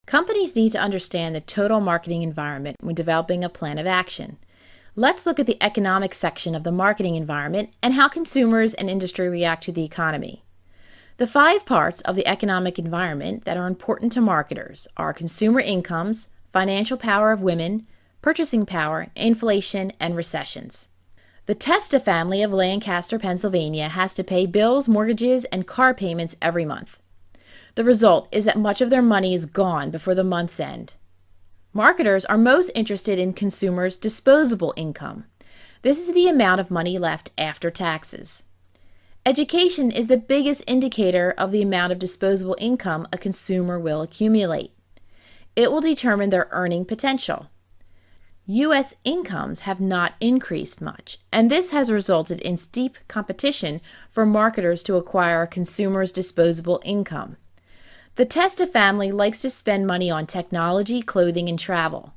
Companies need to understand the total marketing environment when developing a plan of action. Let's look at the economic section of the marketing environment and how consumers and industry react to the economy. The 5 parts of the economic environment that are important to marketers are consumer incomes, financial power of women, purchasing power, inflation, and recessions. The Testa family of Lancaster, Pennsylvania has to pay bills, mortgages, and car payments every month. The result is that much of their money is gone before the month's end. Marketers are most interested in consumers' disposable income. This is the amount of money left after taxes. Education is the biggest indicator of the amount of disposable income a consumer will accumulate. It will determine their earning potential. U.S. incomes have not increased much, and this has resulted in steep competition for marketers to acquire a consumer's disposable income. The Testa family likes to spend money on technology, clothing, and travel.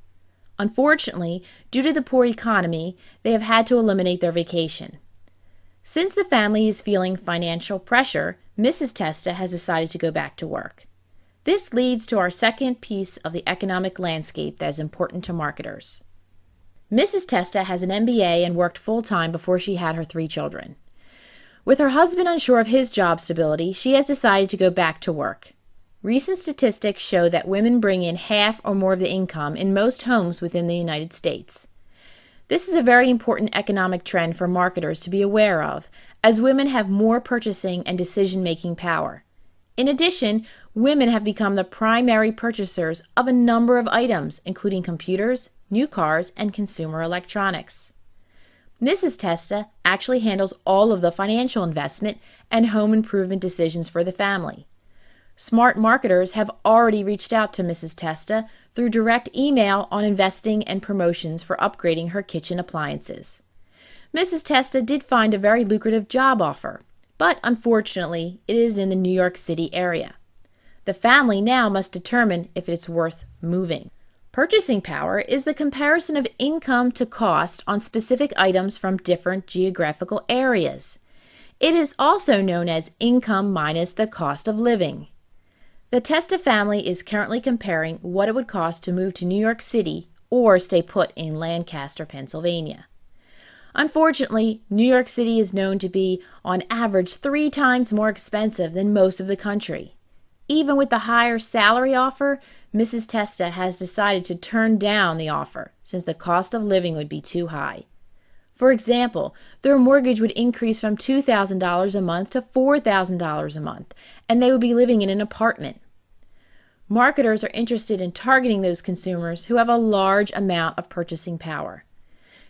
Unfortunately, due to the poor economy, they have had to eliminate their vacation. Since the family is feeling financial pressure, Mrs. Testa has decided to go back to work. This leads to our second piece of the economic landscape that is important to marketers. Mrs. Testa has an MBA and worked full-time before she had her 3 children. With her husband unsure of his job stability, she has decided to go back to work. Recent statistics show that women bring in half or more of the income in most homes within the United States. This is a very important economic trend for marketers to be aware of, as women have more purchasing and decision-making power. In addition, women have become the primary purchasers of a number of items, including computers, new cars, and consumer electronics. Mrs. Testa actually handles all of the financial investment and home improvement decisions for the family. Smart marketers have already reached out to Mrs. Testa through direct email on investing and promotions for upgrading her kitchen appliances. Mrs. Testa did find a very lucrative job offer, but unfortunately, it is in the New York City area. The family now must determine if it's worth moving. Purchasing power is the comparison of income to cost on specific items from different geographical areas. It is also known as income minus the cost of living. The Testa family is currently comparing what it would cost to move to New York City or stay put in Lancaster, Pennsylvania. Unfortunately, New York City is known to be, on average, 3 times more expensive than most of the country. Even with the higher salary offer, Mrs. Testa has decided to turn down the offer since the cost of living would be too high. For example, their mortgage would increase from $2,000 a month to $4,000 a month, and they would be living in an apartment. Marketers are interested in targeting those consumers who have a large amount of purchasing power.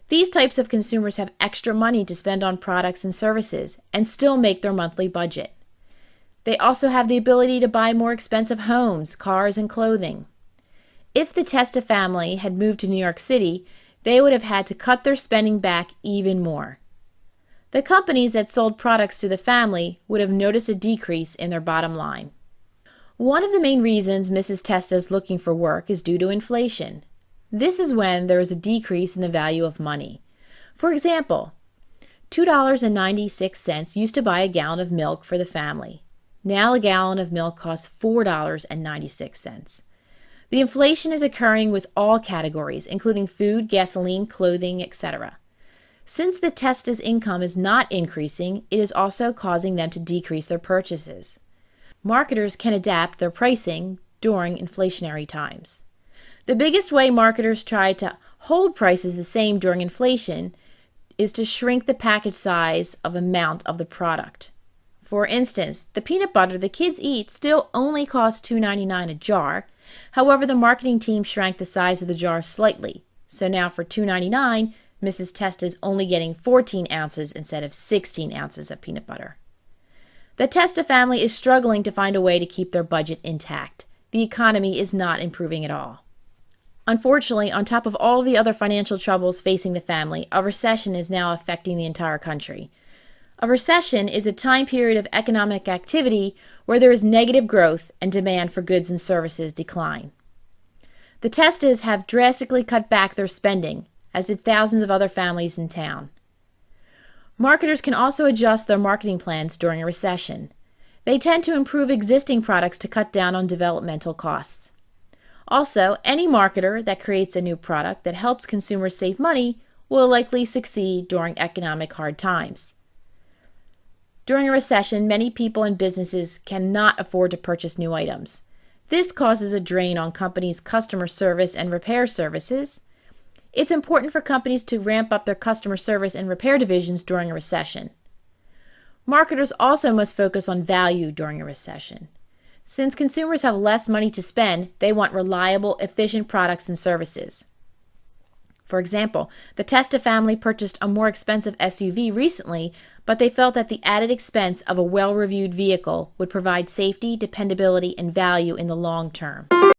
These types of consumers have extra money to spend on products and services and still make their monthly budget. They also have the ability to buy more expensive homes, cars, and clothing. If the Testa family had moved to New York City, they would have had to cut their spending back even more. The companies that sold products to the family would have noticed a decrease in their bottom line. One of the main reasons Mrs. Testa is looking for work is due to inflation. This is when there is a decrease in the value of money. For example, $2.96 used to buy a gallon of milk for the family. Now a gallon of milk costs $4.96. The inflation is occurring with all categories, including food, gasoline, clothing, etc. Since the Testa's income is not increasing, it is also causing them to decrease their purchases. Marketers can adapt their pricing during inflationary times. The biggest way marketers try to hold prices the same during inflation is to shrink the package size of amount of the product. For instance, the peanut butter the kids eat still only costs $2.99 a jar. However, the marketing team shrank the size of the jar slightly. So now for $2.99, Mrs. Testa is only getting 14 ounces instead of 16 ounces of peanut butter. The Testa family is struggling to find a way to keep their budget intact. The economy is not improving at all. Unfortunately, on top of all the other financial troubles facing the family, a recession is now affecting the entire country. A recession is a time period of economic activity where there is negative growth and demand for goods and services decline. The Testas have drastically cut back their spending, as did thousands of other families in town. Marketers can also adjust their marketing plans during a recession. They tend to improve existing products to cut down on developmental costs. Also, any marketer that creates a new product that helps consumers save money will likely succeed during economic hard times. During a recession, many people and businesses cannot afford to purchase new items. This causes a drain on companies' customer service and repair services. It's important for companies to ramp up their customer service and repair divisions during a recession. Marketers also must focus on value during a recession. Since consumers have less money to spend, they want reliable, efficient products and services. For example, the Testa family purchased a more expensive SUV recently, but they felt that the added expense of a well-reviewed vehicle would provide safety, dependability, and value in the long term.